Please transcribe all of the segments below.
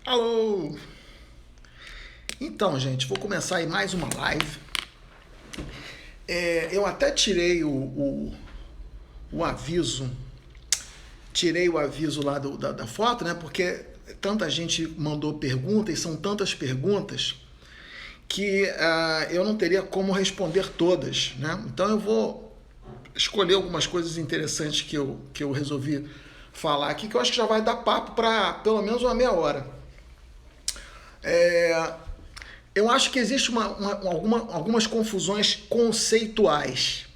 Alô! Então, gente, vou começar aí mais uma live. Eu até tirei o aviso, tirei o aviso lá da foto, né? Porque tanta gente mandou perguntas, e são tantas perguntas que eu não teria como responder todas, né? Então eu vou escolher algumas coisas interessantes que eu resolvi falar aqui, que eu acho que já vai dar papo para pelo menos uma meia hora. Eu acho que existe algumas confusões conceituais.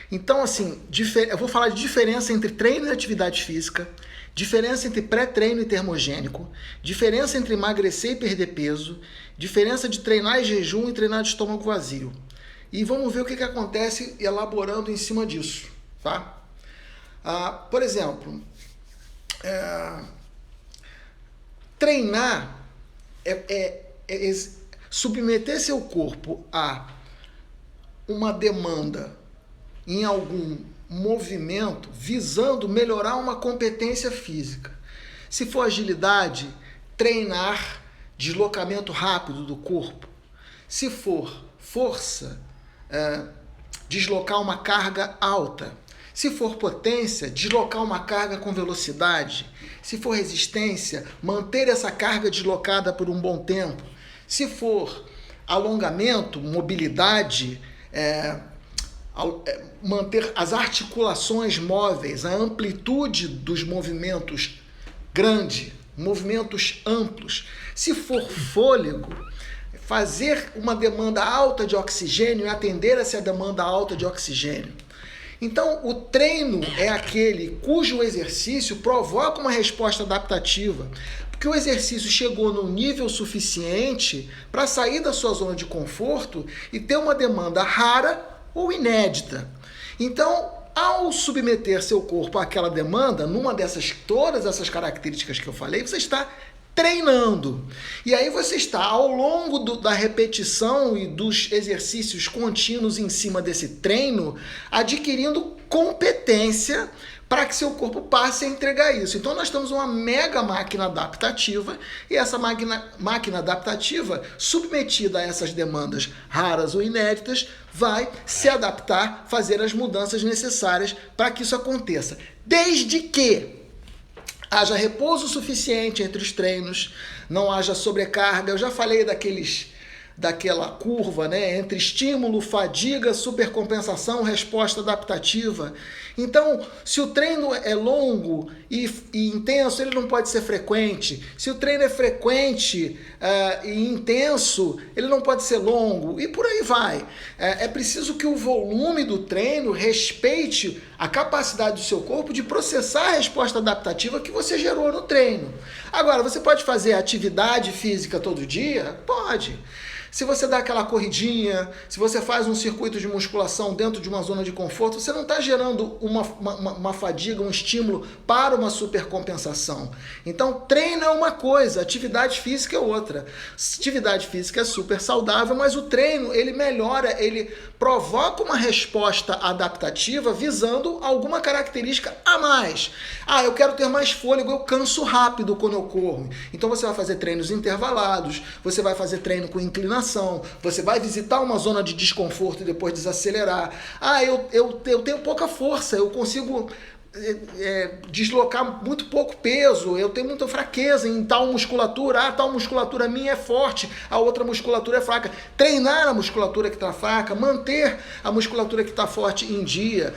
Então, assim, eu vou falar de diferença entre treino e atividade física, diferença entre pré-treino e termogênico, diferença entre emagrecer e perder peso, diferença de treinar em jejum e treinar de estômago vazio. E vamos ver o que acontece elaborando em cima disso, tá? Por exemplo, treinar submeter seu corpo a uma demanda em algum movimento visando melhorar uma competência física. Se for agilidade, treinar deslocamento rápido do corpo. Se for força, deslocar uma carga alta. Se for potência, deslocar uma carga com velocidade. Se for resistência, manter essa carga deslocada por um bom tempo. Se for alongamento, mobilidade, manter as articulações móveis, a amplitude dos movimentos grande, movimentos amplos. Se for fôlego, fazer uma demanda alta de oxigênio e atender a essa demanda alta de oxigênio. Então, o treino é aquele cujo exercício provoca uma resposta adaptativa, porque o exercício chegou num nível suficiente para sair da sua zona de conforto e ter uma demanda rara ou inédita. Então, ao submeter seu corpo àquela demanda, todas essas características que eu falei, você está treinando. E aí você está, ao longo da repetição e dos exercícios contínuos em cima desse treino, adquirindo competência para que seu corpo passe a entregar isso. Então nós temos uma mega máquina adaptativa e essa máquina adaptativa, submetida a essas demandas raras ou inéditas, vai se adaptar, fazer as mudanças necessárias para que isso aconteça. Desde que haja repouso suficiente entre os treinos, não haja sobrecarga. Eu já falei daquela curva, né, entre estímulo, fadiga, supercompensação, resposta adaptativa. Então, se o treino é longo e intenso, ele não pode ser frequente. Se o treino é frequente e intenso, ele não pode ser longo. E por aí vai. É preciso que o volume do treino respeite a capacidade do seu corpo de processar a resposta adaptativa que você gerou no treino. Agora, você pode fazer atividade física todo dia? Pode. Se você dá aquela corridinha, se você faz um circuito de musculação dentro de uma zona de conforto, você não está gerando uma fadiga, um estímulo para uma supercompensação. Então, treino é uma coisa, atividade física é outra. Atividade física é super saudável, mas o treino, ele melhora, ele provoca uma resposta adaptativa visando alguma característica a mais. Eu quero ter mais fôlego, eu canso rápido quando eu corro. Então, você vai fazer treinos intervalados, você vai fazer treino com inclinação, você vai visitar uma zona de desconforto e depois desacelerar. Eu tenho pouca força, eu consigo deslocar muito pouco peso, eu tenho muita fraqueza em tal musculatura, tal musculatura minha é forte, a outra musculatura é fraca. Treinar a musculatura que está fraca, manter a musculatura que está forte em dia.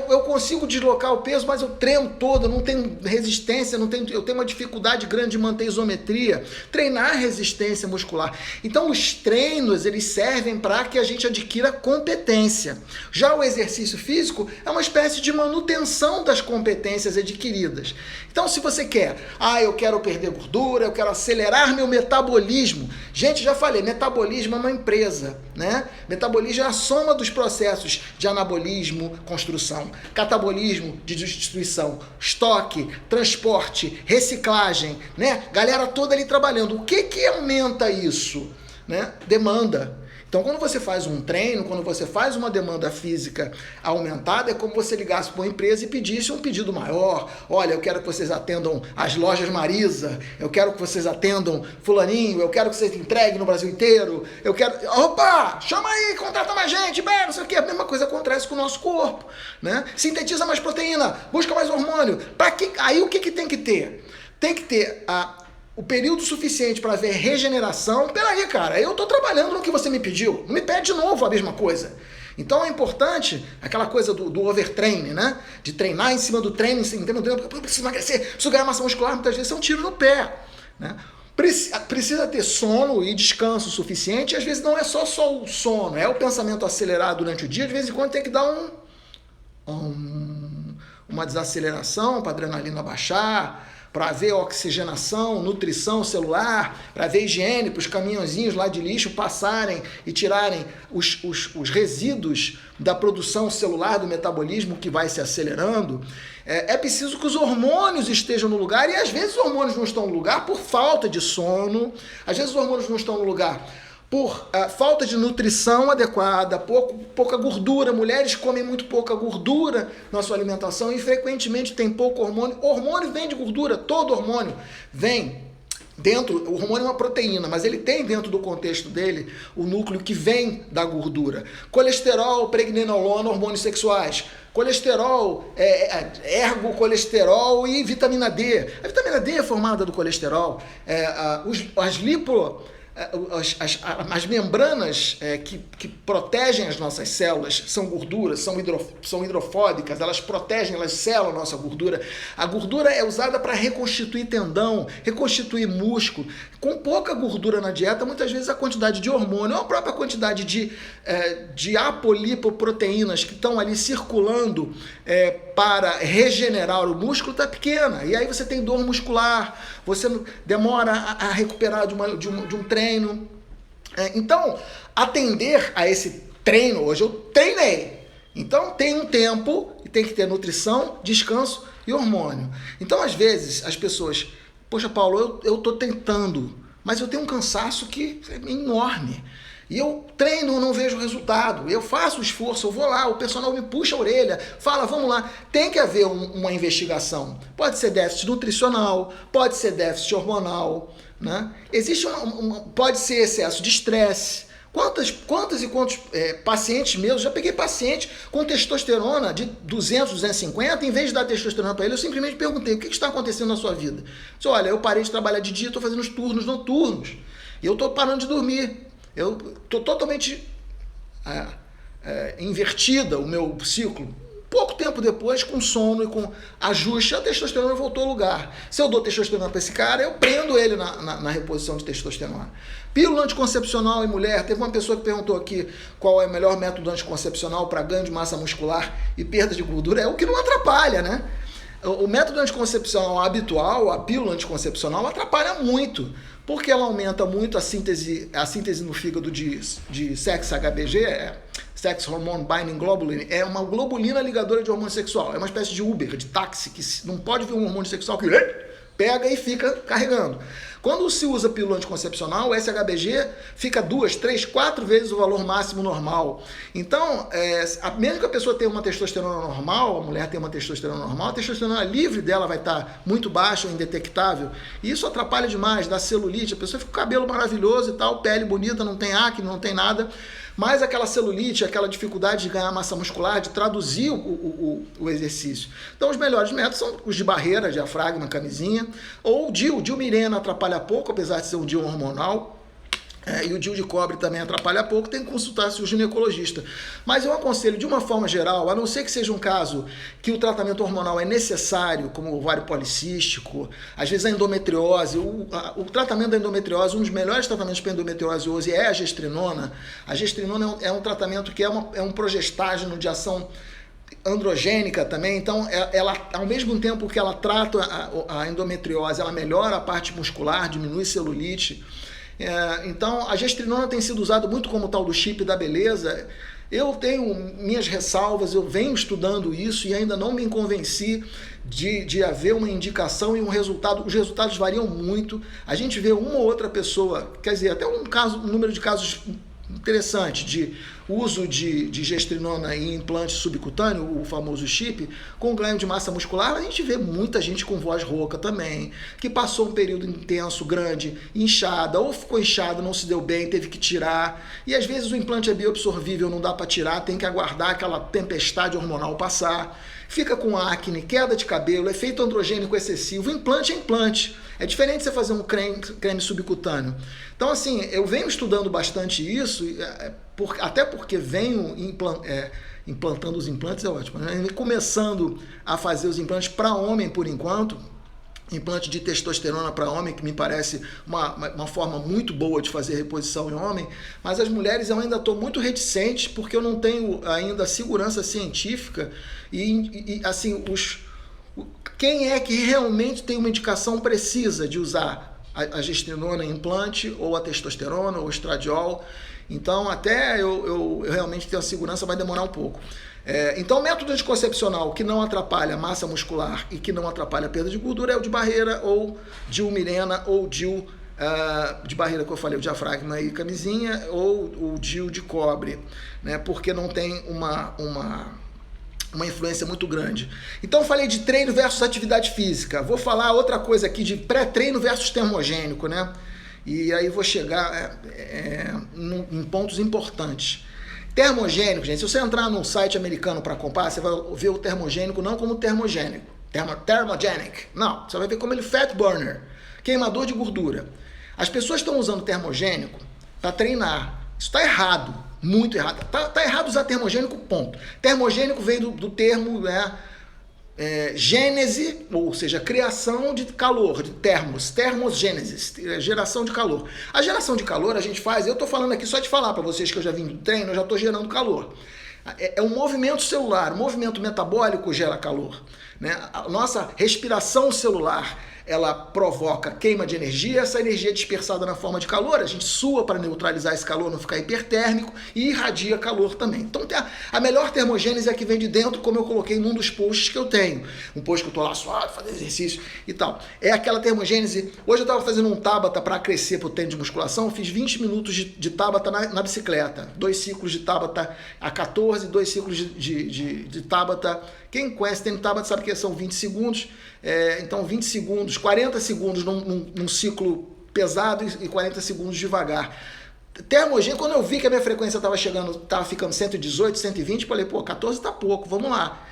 Eu consigo deslocar o peso, mas eu treino todo, eu não tenho resistência, eu tenho uma dificuldade grande de manter isometria. Treinar resistência muscular. Então os treinos, eles servem para que a gente adquira competência. Já o exercício físico é uma espécie de manutenção das competências adquiridas. Então, se você quer, eu quero perder gordura, eu quero acelerar meu metabolismo. Gente, já falei, metabolismo é uma empresa, né? Metabolismo é a soma dos processos de anabolismo, construção, catabolismo, de destruição, estoque, transporte, reciclagem, né? Galera toda ali trabalhando. O que aumenta isso? Né? Demanda. Então, quando você faz um treino, quando você faz uma demanda física aumentada, é como você ligasse para uma empresa e pedisse um pedido maior. Olha, eu quero que vocês atendam as lojas Marisa, eu quero que vocês atendam fulaninho, eu quero que vocês entreguem no Brasil inteiro, eu quero... Opa, chama aí, contrata mais gente, bem, não sei o que. A mesma coisa acontece com o nosso corpo, né? Sintetiza mais proteína, busca mais hormônio. Aí o que tem que ter? Tem que ter o período suficiente para ver regeneração. Peraí, cara, eu tô trabalhando no que você me pediu. Não me pede de novo a mesma coisa. Então é importante aquela coisa do overtraining, né? De treinar em cima do treino, eu preciso emagrecer, preciso ganhar massa muscular, muitas vezes é um tiro no pé, né? Precisa ter sono e descanso suficiente. Às vezes não é só o sono, é o pensamento acelerado durante o dia. De vez em quando tem que dar uma desaceleração para a adrenalina baixar, para ver oxigenação, nutrição celular, para ver higiene, para os caminhãozinhos lá de lixo passarem e tirarem os resíduos da produção celular, do metabolismo que vai se acelerando. É preciso que os hormônios estejam no lugar, e às vezes os hormônios não estão no lugar por falta de sono, às vezes os hormônios não estão no lugar por falta de nutrição adequada, pouca gordura. Mulheres comem muito pouca gordura na sua alimentação e frequentemente tem pouco hormônio. Hormônio vem de gordura, todo hormônio vem dentro. O hormônio é uma proteína, mas ele tem dentro do contexto dele o núcleo que vem da gordura. Colesterol, pregnenolona, hormônios sexuais. Colesterol, ergocolesterol e vitamina D. A vitamina D é formada do colesterol. As membranas que protegem as nossas células são gorduras, são hidrofóbicas, elas protegem, elas selam a nossa gordura. A gordura é usada para reconstituir tendão, reconstituir músculo. Com pouca gordura na dieta, muitas vezes a quantidade de hormônio, ou a própria quantidade de apolipoproteínas que estão ali circulando para regenerar o músculo está pequena. E aí você tem dor muscular, você demora a recuperar de um treino. Então, atender a esse treino, hoje eu treinei. Então, tem um tempo e tem que ter nutrição, descanso e hormônio. Então, às vezes, as pessoas... Poxa, Paulo, eu estou tentando, mas eu tenho um cansaço que é enorme. E eu treino, não vejo resultado. Eu faço o esforço, eu vou lá, o personal me puxa a orelha, fala, vamos lá. Tem que haver uma investigação. Pode ser déficit nutricional, pode ser déficit hormonal, né? Existe pode ser excesso de estresse. Quantos pacientes meus, já peguei paciente com testosterona de 200, 250, em vez de dar testosterona para ele, eu simplesmente perguntei, o que está acontecendo na sua vida? Eu disse, olha, eu parei de trabalhar de dia, estou fazendo os turnos noturnos, e eu estou parando de dormir, eu estou totalmente invertida o meu ciclo. Pouco tempo depois, com sono e com ajuste, a testosterona voltou ao lugar. Se eu dou testosterona para esse cara, eu prendo ele na reposição de testosterona. Pílula anticoncepcional em mulher. Teve uma pessoa que perguntou aqui qual é o melhor método anticoncepcional para ganho de massa muscular e perda de gordura. É o que não atrapalha, né? O método anticoncepcional habitual, a pílula anticoncepcional, atrapalha muito, porque ela aumenta muito a síntese no fígado de sex-HBG, Sex Hormone Binding Globulin, é uma globulina ligadora de hormônio sexual, é uma espécie de Uber, de táxi, que não pode ver um hormônio sexual que pega e fica carregando. Quando se usa pílula anticoncepcional, o SHBG fica 2, 3, 4 vezes o valor máximo normal. Então, mesmo que a pessoa tenha uma testosterona normal, a mulher tenha uma testosterona normal, a testosterona livre dela vai estar muito baixa ou indetectável. E isso atrapalha demais, dá celulite, a pessoa fica com o cabelo maravilhoso e tal, pele bonita, não tem acne, não tem nada. Mas aquela celulite, aquela dificuldade de ganhar massa muscular, de traduzir o exercício. Então, os melhores métodos são os de barreira, diafragma, camisinha, ou o DIU. O DIU Mirena atrapalha pouco, apesar de ser um DIU hormonal. E o DIU de cobre também atrapalha pouco, tem que consultar seu ginecologista. Mas eu aconselho, de uma forma geral, a não ser que seja um caso que o tratamento hormonal é necessário, como o ovário policístico, às vezes a endometriose, o tratamento da endometriose, um dos melhores tratamentos para endometriose hoje é a gestrinona. A gestrinona é um tratamento que é um progestágeno de ação androgênica também, então ela, ao mesmo tempo que ela trata a endometriose, ela melhora a parte muscular, diminui celulite. Então a gestrinona tem sido usada muito como tal do chip da beleza. Eu tenho minhas ressalvas, eu venho estudando isso e ainda não me convenci de haver uma indicação e um resultado. Os resultados variam muito. A gente vê uma ou outra pessoa, quer dizer, até um número de casos interessante de uso de gestrinona em implante subcutâneo, o famoso chip, com ganho de massa muscular, a gente vê muita gente com voz rouca também, que passou um período intenso, grande, inchada, ou ficou inchado, não se deu bem, teve que tirar, e às vezes o implante é bioabsorvível, não dá para tirar, tem que aguardar aquela tempestade hormonal passar, fica com acne, queda de cabelo, efeito androgênico excessivo, implante é implante. É diferente você fazer um creme subcutâneo. Então, assim, eu venho estudando bastante isso, até porque venho implantando os implantes, é ótimo, né? Começando a fazer os implantes para homem, por enquanto, implante de testosterona para homem, que me parece uma forma muito boa de fazer reposição em homem, mas as mulheres eu ainda estou muito reticente, porque eu não tenho ainda segurança científica e assim, quem é que realmente tem uma indicação precisa de usar a gestrinona em implante, ou a testosterona, ou o estradiol. Então, até eu realmente tenho a segurança, vai demorar um pouco. Então, o método anticoncepcional que não atrapalha a massa muscular e que não atrapalha a perda de gordura é o de barreira, ou DIU-Mirena, ou DIU de barreira, que eu falei, o diafragma e camisinha, ou o DIU de cobre, né? Porque não tem uma influência muito grande. Então eu falei de treino versus atividade física. Vou falar outra coisa aqui de pré-treino versus termogênico, né? E aí vou chegar em pontos importantes. Termogênico, gente, se você entrar num site americano para comprar, você vai ver o termogênico não como termogênico, thermogenic, não, você vai ver como ele fat burner, queimador de gordura. As pessoas estão usando termogênico para treinar. Isso está errado. Muito errado. Tá errado usar termogênico, ponto. Termogênico veio do termo gênese, ou seja, criação de calor, de termogênesis, geração de calor. A geração de calor a gente faz, eu estou falando aqui só de falar para vocês que eu já vim do treino, eu já estou gerando calor. É um movimento celular, o movimento metabólico gera calor, né? A nossa respiração celular, ela provoca queima de energia, essa energia é dispersada na forma de calor, a gente sua para neutralizar esse calor, não ficar hipertérmico, e irradia calor também. Então a melhor termogênese é a que vem de dentro, como eu coloquei num dos posts que eu tenho, um post que eu tô lá suado, fazendo exercício e tal. É aquela termogênese. Hoje eu estava fazendo um Tabata para crescer pro treino de musculação, fiz 20 minutos de Tabata na bicicleta, 2 ciclos de Tabata a 14, 2 ciclos de Tabata. Quem conhece treino Tabata sabe que são 20 segundos, então 20 segundos, 40 segundos num ciclo pesado e 40 segundos devagar. Termogênico, quando eu vi que a minha frequência estava ficando 118, 120, falei, 14 tá pouco, vamos lá.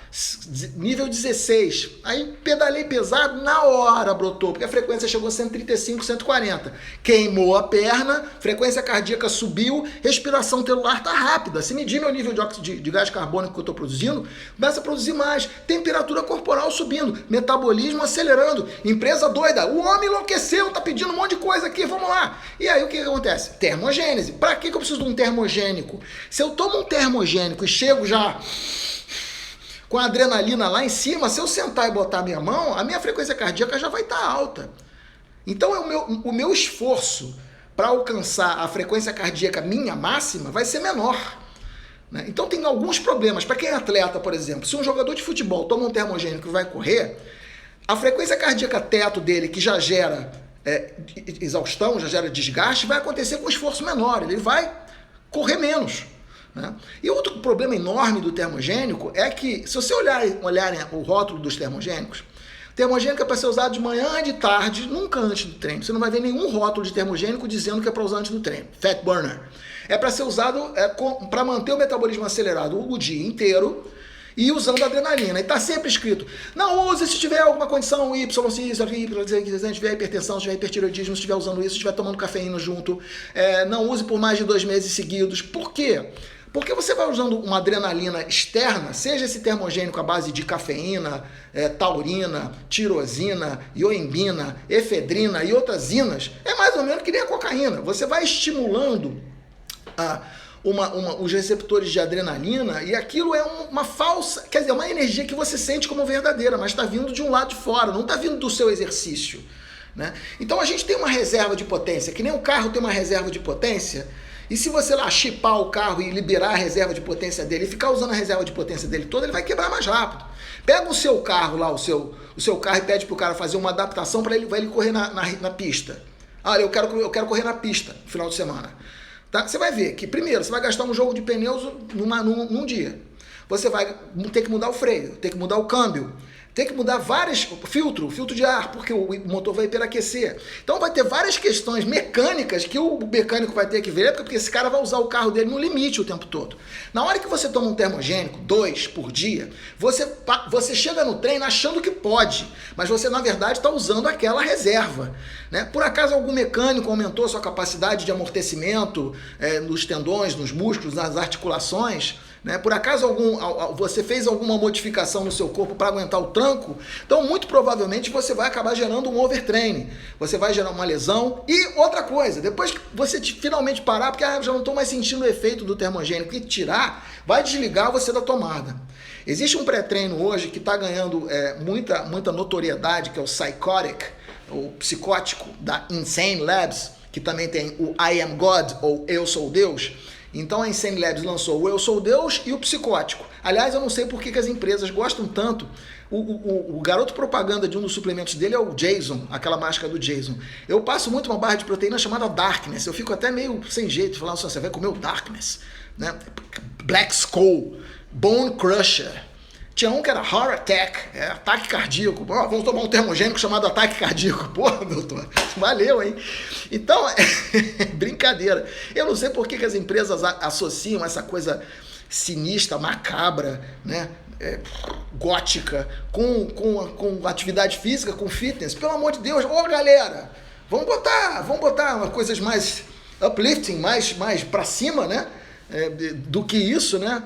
Nível 16. Aí pedalei pesado, na hora brotou, porque a frequência chegou a 135, 140. Queimou a perna, frequência cardíaca subiu, respiração celular tá rápida. Se medir meu nível de gás carbônico que eu estou produzindo, começa a produzir mais. Temperatura corporal subindo, metabolismo acelerando. Empresa doida, o homem enlouqueceu, tá pedindo um monte de coisa aqui, vamos lá. E aí o que acontece? Termogênese. Para que eu preciso de um termogênico? Se eu tomo um termogênico e chego já com a adrenalina lá em cima, se eu sentar e botar a minha mão, a minha frequência cardíaca já vai estar alta. Então o meu esforço para alcançar a frequência cardíaca minha máxima vai ser menor, né? Então tem alguns problemas. Para quem é atleta, por exemplo, se um jogador de futebol toma um termogênico e vai correr, a frequência cardíaca teto dele, que já gera exaustão, já gera desgaste, vai acontecer com um esforço menor, ele vai correr menos, né? E outro problema enorme do termogênico é que, se você olharem o rótulo dos termogênicos, termogênico é para ser usado de manhã e de tarde, nunca antes do treino. Você não vai ver nenhum rótulo de termogênico dizendo que é para usar antes do treino. Fat burner. É para ser usado para manter o metabolismo acelerado o dia inteiro e usando adrenalina. E está sempre escrito, não use se tiver alguma condição Y, se tiver hipertensão, se tiver hipertireoidismo, se estiver usando isso, se estiver tomando cafeína junto. Não use por mais de 2 meses seguidos. Por quê? Porque você vai usando uma adrenalina externa, seja esse termogênico à base de cafeína, taurina, tirosina, ioimbina, efedrina e outras inas, é mais ou menos que nem a cocaína. Você vai estimulando os receptores de adrenalina e aquilo é uma falsa, quer dizer, uma energia que você sente como verdadeira, mas está vindo de um lado de fora, não está vindo do seu exercício, né? Então a gente tem uma reserva de potência, que nem o carro tem uma reserva de potência. E se você lá chipar o carro e liberar a reserva de potência dele e ficar usando a reserva de potência dele toda, ele vai quebrar mais rápido. Pega o seu carro lá, o seu carro e pede pro cara fazer uma adaptação para ele correr na pista. Ah, eu quero correr na pista no final de semana. Tá? Você vai ver que, primeiro, você vai gastar um jogo de pneus num dia. Você vai ter que mudar o freio, ter que mudar o câmbio, tem que mudar vários filtro de ar, porque o motor vai hiperaquecer. Então vai ter várias questões mecânicas que o mecânico vai ter que ver, porque esse cara vai usar o carro dele no limite o tempo todo. Na hora que você toma um termogênico, 2 por dia, você chega no treino achando que pode, mas você na verdade está usando aquela reserva. Né? Por acaso algum mecânico aumentou sua capacidade de amortecimento nos tendões, nos músculos, nas articulações? Né? Por acaso você fez alguma modificação no seu corpo para aguentar o tranco? Então, muito provavelmente, você vai acabar gerando um overtraining. Você vai gerar uma lesão. E outra coisa, depois que você finalmente parar, porque já não estou mais sentindo o efeito do termogênico, e tirar, vai desligar você da tomada. Existe um pré-treino hoje que está ganhando muita notoriedade, que é o Psychotic, o psicótico da Insane Labs, que também tem o I Am God, ou Eu Sou Deus. Então a Insane Labs lançou o Eu Sou Deus e o psicótico. Aliás, eu não sei por que as empresas gostam tanto. O garoto propaganda de um dos suplementos dele é o Jason, aquela máscara do Jason. Eu passo muito uma barra de proteína chamada Darkness. Eu fico até meio sem jeito, falando assim, você vai comer o Darkness. Né? Black Skull, Bone Crusher. Tinha um que era Heart Attack, ataque cardíaco. Vamos tomar um termogênico chamado ataque cardíaco. Porra, doutor, valeu, hein? Então, brincadeira. Eu não sei por que as empresas associam essa coisa sinistra, macabra, né? Gótica, com atividade física, com fitness. Pelo amor de Deus, galera, vamos botar umas coisas mais uplifting, mais pra cima, né? Do que isso, né?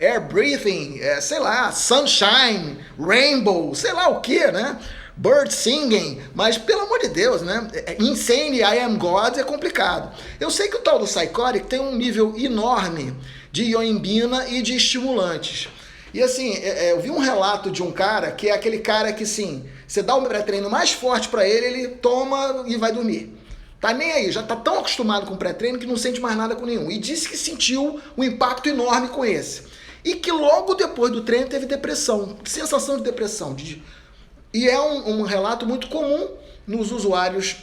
Air breathing, sei lá, sunshine, rainbow, sei lá o que, né? Bird singing, mas pelo amor de Deus, né? Insane, I am God é complicado. Eu sei que o tal do Psychotic tem um nível enorme de ioimbina e de estimulantes. E assim, eu vi um relato de um cara que é aquele cara que, sim, você dá um pré-treino mais forte pra ele toma e vai dormir. Tá nem aí, já tá tão acostumado com pré-treino que não sente mais nada com nenhum. E disse que sentiu um impacto enorme com esse. E que logo depois do treino teve depressão, sensação de depressão. E é um relato muito comum nos usuários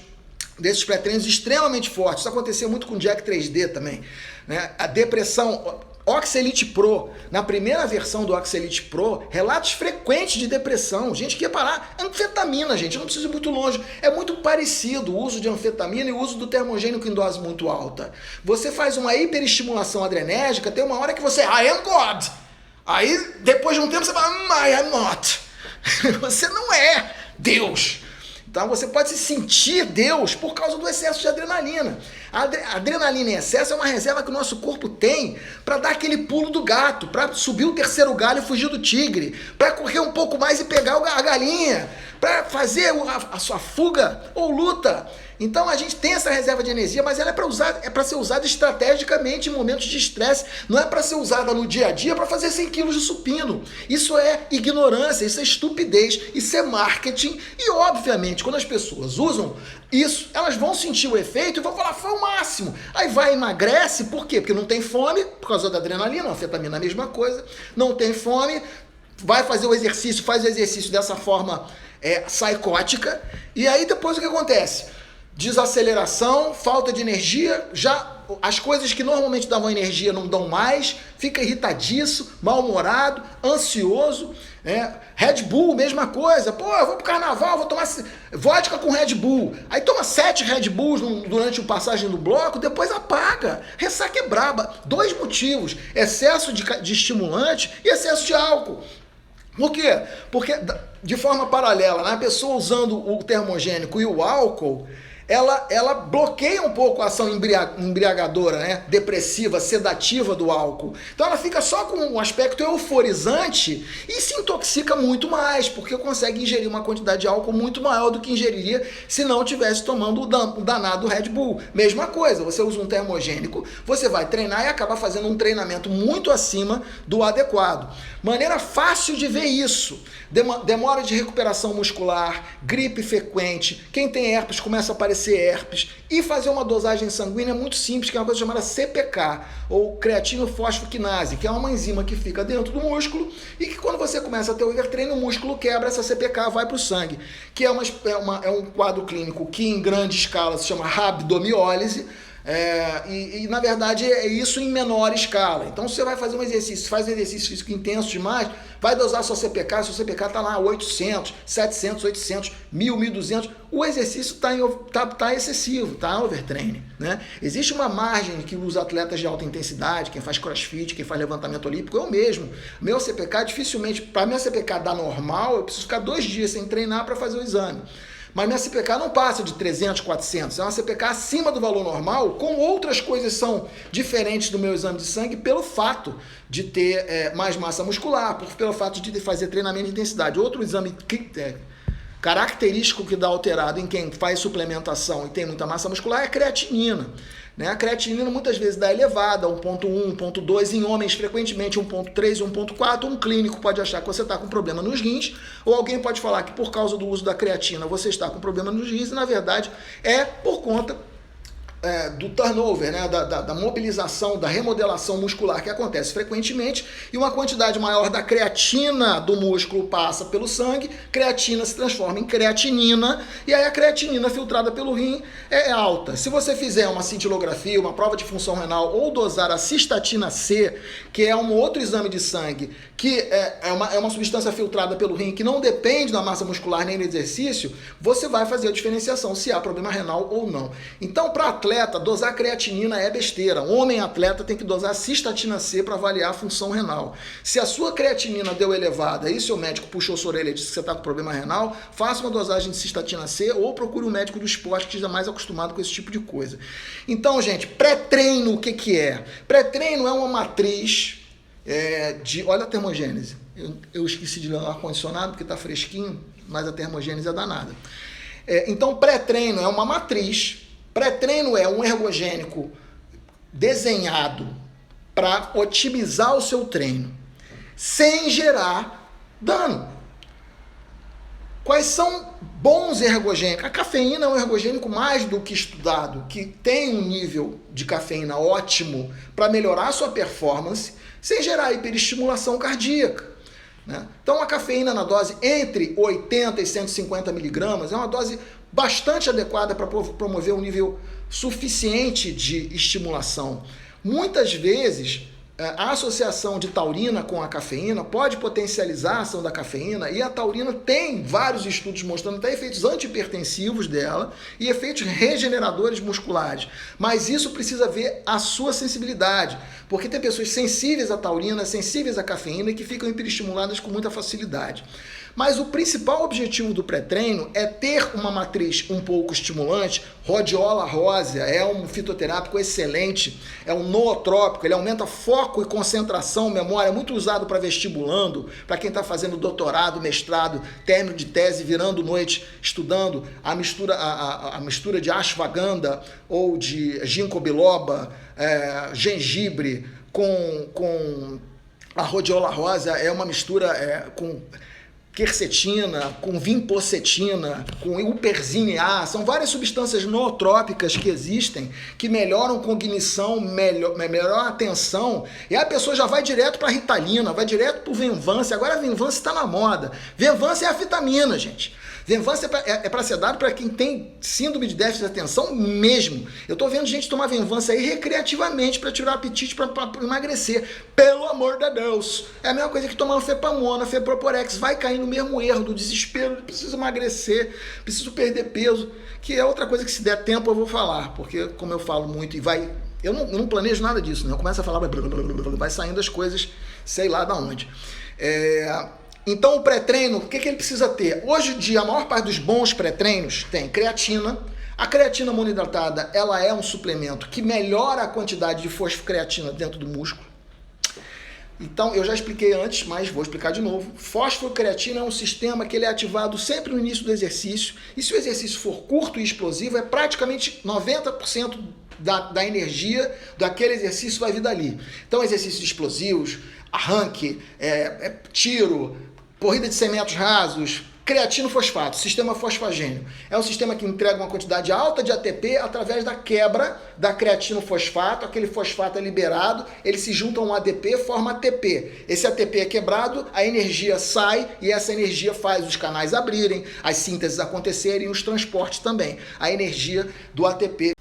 desses pré-treinos extremamente fortes. Isso acontecia muito com o Jack 3D também. Né? A depressão, Oxelite Pro, na primeira versão do Oxelite Pro, relatos frequentes de depressão. Gente que ia parar. Anfetamina, gente, eu não preciso ir muito longe. É muito parecido o uso de anfetamina e o uso do termogênico em dose muito alta. Você faz uma hiperestimulação adrenérgica, tem uma hora que você, I am God. Aí, depois de um tempo, você fala, I am not. Você não é Deus. Então você pode se sentir Deus por causa do excesso de adrenalina. A adrenalina em excesso é uma reserva que o nosso corpo tem para dar aquele pulo do gato, para subir o terceiro galho e fugir do tigre, para correr um pouco mais e pegar a galinha, para fazer a sua fuga ou luta. Então a gente tem essa reserva de energia, mas ela é para ser usada estrategicamente em momentos de estresse, não é para ser usada no dia a dia para fazer 100 quilos de supino. Isso é ignorância, isso é estupidez, isso é marketing e obviamente quando as pessoas usam isso, elas vão sentir o efeito e vão falar, foi o máximo. Aí vai, emagrece, por quê? Porque não tem fome, por causa da adrenalina, a anfetamina é a mesma coisa, não tem fome, vai fazer o exercício, faz o exercício dessa forma psicótica, e aí depois o que acontece? Desaceleração, falta de energia, já as coisas que normalmente davam energia não dão mais, fica irritadiço, mal-humorado, ansioso, Red Bull, mesma coisa, pô, eu vou pro carnaval, vou tomar vodka com Red Bull, aí toma 7 Red Bulls durante a passagem do bloco, depois apaga, ressaca é braba, 2 motivos, excesso de estimulante e excesso de álcool. Por quê? Porque de forma paralela, a pessoa usando o termogênico e o álcool, ela bloqueia um pouco a ação embriagadora, né? Depressiva, sedativa do álcool. Então ela fica só com um aspecto euforizante e se intoxica muito mais, porque consegue ingerir uma quantidade de álcool muito maior do que ingeriria se não estivesse tomando o danado Red Bull. Mesma coisa, você usa um termogênico, você vai treinar e acaba fazendo um treinamento muito acima do adequado. Maneira fácil de ver isso. Demora de recuperação muscular, gripe frequente, quem tem herpes começa a aparecer herpes, e fazer uma dosagem sanguínea muito simples, que é uma coisa chamada CPK, ou creatina fosfoquinase, que é uma enzima que fica dentro do músculo e que quando você começa a ter o overtreino, o músculo quebra, essa CPK vai para o sangue, que é um quadro clínico que em grande escala se chama rabdomiólise. Na verdade é isso em menor escala. Então você vai fazer um exercício, faz um exercício físico intenso demais, vai dosar sua CPK, seu CPK está lá 800, 700, 800, 1000, 1200, o exercício tá excessivo, tá overtraining, né? Existe uma margem que os atletas de alta intensidade, quem faz crossfit, quem faz levantamento olímpico, eu mesmo, meu CPK dificilmente, para minha CPK dar normal, eu preciso ficar 2 dias sem treinar para fazer o exame. Mas minha CPK não passa de 300, 400. É uma CPK acima do valor normal, com outras coisas são diferentes do meu exame de sangue pelo fato de ter mais massa muscular, pelo fato de fazer treinamento de intensidade. Outro exame característico que dá alterado em quem faz suplementação e tem muita massa muscular é a creatinina. A creatinina muitas vezes dá elevada, 1.1, 1.2, em homens frequentemente 1.3, 1.4, um clínico pode achar que você está com problema nos rins, ou alguém pode falar que por causa do uso da creatina você está com problema nos rins, e na verdade é por conta do turnover, da mobilização, da remodelação muscular que acontece frequentemente, e uma quantidade maior da creatina do músculo passa pelo sangue, creatina se transforma em creatinina, e aí a creatinina filtrada pelo rim é alta. Se você fizer uma cintilografia, uma prova de função renal, ou dosar a cistatina C, que é um outro exame de sangue, que é uma substância filtrada pelo rim, que não depende da massa muscular nem do exercício, você vai fazer a diferenciação se há problema renal ou não. Então, para atleta, dosar creatinina é besteira. Homem atleta tem que dosar cistatina C para avaliar a função renal. Se a sua creatinina deu elevada e seu médico puxou sua orelha e disse que você está com problema renal, faça uma dosagem de cistatina C ou procure um médico do esporte que esteja mais acostumado com esse tipo de coisa. Então, gente, pré-treino, o que é? Pré-treino é uma matriz olha a termogênese. Eu esqueci de ligar o ar-condicionado porque está fresquinho, mas a termogênese é danada. Então, pré-treino é uma matriz. Pré-treino é um ergogênico desenhado para otimizar o seu treino, sem gerar dano. Quais são bons ergogênicos? A cafeína é um ergogênico mais do que estudado, que tem um nível de cafeína ótimo para melhorar a sua performance, sem gerar hiperestimulação cardíaca. Então a cafeína na dose entre 80 e 150 miligramas é uma dose bastante adequada para promover um nível suficiente de estimulação. Muitas vezes a associação de taurina com a cafeína pode potencializar a ação da cafeína, e a taurina tem vários estudos mostrando até efeitos antihipertensivos dela e efeitos regeneradores musculares, mas isso precisa ver a sua sensibilidade, porque tem pessoas sensíveis à taurina, sensíveis à cafeína e que ficam hiperestimuladas com muita facilidade. Mas o principal objetivo do pré-treino é ter uma matriz um pouco estimulante. Rhodiola rósea é um fitoterápico excelente, é um nootrópico, ele aumenta foco e concentração, memória, é muito usado para vestibulando, para quem está fazendo doutorado, mestrado, término de tese, virando noite, estudando a mistura de ashwagandha ou de ginkgo biloba, gengibre com a rhodiola rósea, é uma mistura com quercetina, com vinpocetina, com huperzine A, são várias substâncias nootrópicas que existem, que melhoram cognição, melhoram a atenção, e a pessoa já vai direto para a Ritalina, vai direto para o Venvance. Agora a Venvance está na moda. Venvance é a vitamina, gente. Venvance é para ser dado para quem tem síndrome de déficit de atenção mesmo. Eu tô vendo gente tomar Venvance aí recreativamente para tirar o apetite, para emagrecer. Pelo amor de Deus! É a mesma coisa que tomar fepamona, feproporex. Vai cair no mesmo erro do desespero. Preciso emagrecer, preciso perder peso. Que é outra coisa que, se der tempo, eu vou falar. Porque, como eu falo muito, eu não planejo nada disso, né? Eu começo a falar, vai saindo as coisas, sei lá de onde. Então, o pré-treino, o que ele precisa ter? Hoje em dia, a maior parte dos bons pré-treinos tem creatina. A creatina monoidratada, ela é um suplemento que melhora a quantidade de fosfocreatina dentro do músculo. Então, eu já expliquei antes, mas vou explicar de novo. Fosfocreatina é um sistema que ele é ativado sempre no início do exercício. E se o exercício for curto e explosivo, é praticamente 90% da energia daquele exercício vai vir dali. Então, exercícios explosivos, arranque, tiro, corrida de 100 metros rasos, creatinofosfato, sistema fosfagênio. É um sistema que entrega uma quantidade alta de ATP através da quebra da creatinofosfato. Aquele fosfato é liberado, ele se junta a um ADP, forma ATP. Esse ATP é quebrado, a energia sai e essa energia faz os canais abrirem, as sínteses acontecerem e os transportes também. A energia do ATP.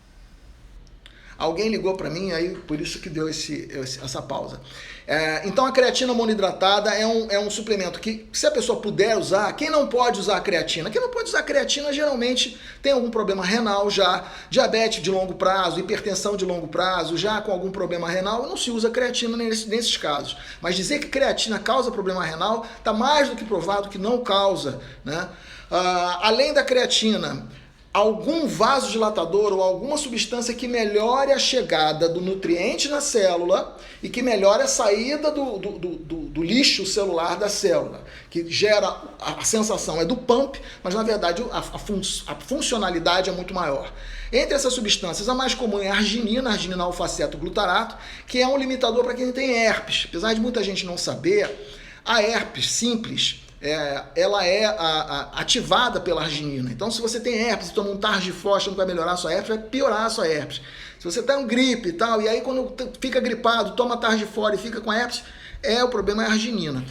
Alguém ligou para mim, aí por isso que deu essa pausa. Então a creatina monoidratada é um suplemento que, se a pessoa puder usar, quem não pode usar a creatina? Quem não pode usar a creatina geralmente tem algum problema renal já, diabetes de longo prazo, hipertensão de longo prazo, já com algum problema renal, não se usa creatina nesses casos. Mas dizer que creatina causa problema renal está mais do que provado que não causa, né? Além da creatina, algum vasodilatador ou alguma substância que melhore a chegada do nutriente na célula e que melhore a saída do lixo celular da célula, que gera a sensação do pump, mas na verdade a funcionalidade é muito maior. Entre essas substâncias, a mais comum é a arginina, arginina-alfaceto glutarato, que é um limitador para quem tem herpes. Apesar de muita gente não saber, a herpes simples, ela é ativada pela arginina. Então, se você tem herpes e toma um Targifol achando que vai melhorar a sua herpes, vai piorar a sua herpes. Se você está em gripe e tal, e aí quando fica gripado, toma Targifol e fica com herpes, o problema é a arginina.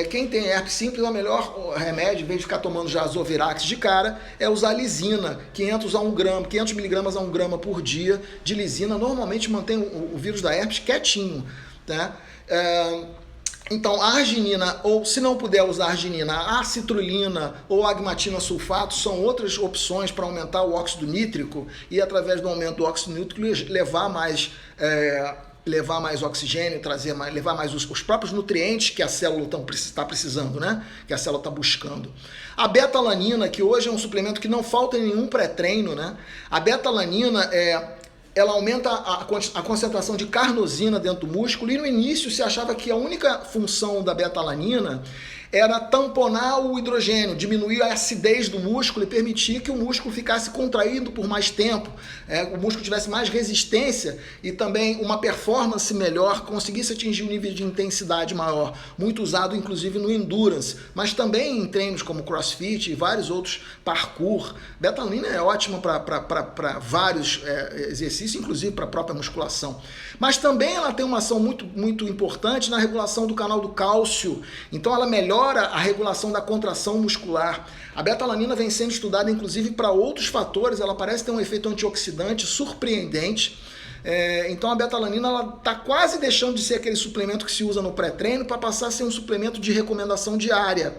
Quem tem herpes simples, o melhor remédio, em vez de ficar tomando já Zovirax de cara, é usar lisina, 500 miligramas a 1 grama por dia de lisina, normalmente mantém o vírus da herpes quietinho, tá? Então, a arginina, ou se não puder usar a arginina, a citrulina ou a agmatina sulfato são outras opções para aumentar o óxido nítrico e, através do aumento do óxido nítrico, levar mais oxigênio, levar mais os próprios nutrientes que a célula está precisando, né? Que a célula está buscando. A beta-alanina, que hoje é um suplemento que não falta em nenhum pré-treino, né? A beta-alanina ela aumenta a concentração de carnosina dentro do músculo, e no início se achava que a única função da beta-alanina era tamponar o hidrogênio, diminuir a acidez do músculo e permitir que o músculo ficasse contraído por mais tempo, o músculo tivesse mais resistência e também uma performance melhor, conseguisse atingir um nível de intensidade maior, muito usado inclusive no endurance, mas também em treinos como crossfit e vários outros parkour. Beta-alanina é ótima para vários exercícios, inclusive para a própria musculação. Mas também ela tem uma ação muito, muito importante na regulação do canal do cálcio, então ela melhora a regulação da contração muscular. A beta-alanina vem sendo estudada inclusive para outros fatores, ela parece ter um efeito antioxidante surpreendente. Então a beta-alanina está quase deixando de ser aquele suplemento que se usa no pré-treino para passar a ser um suplemento de recomendação diária.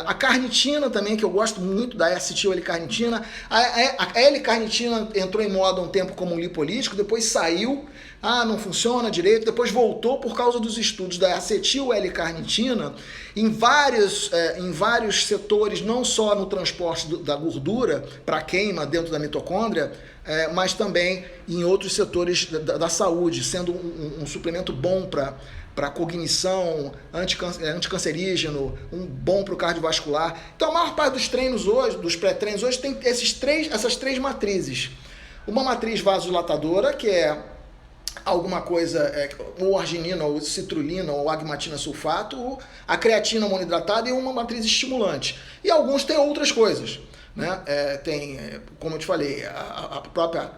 A carnitina também, que eu gosto muito da acetil-L-carnitina. A L-carnitina entrou em moda há um tempo como um lipolítico, depois saiu, não funciona direito, depois voltou por causa dos estudos da acetil-L-carnitina em vários setores, não só no transporte da gordura para queima dentro da mitocôndria, mas também em outros setores da saúde, sendo um suplemento bom para cognição, anticancerígeno, bom para o cardiovascular. Então a maior parte dos treinos hoje, dos pré-treinos hoje, tem essas três matrizes. Uma matriz vasodilatadora, que é alguma coisa, ou arginina, ou citrulina, ou agmatina sulfato, ou a creatina monoidratada, e uma matriz estimulante. E alguns têm outras coisas, né? Tem, como eu te falei, a própria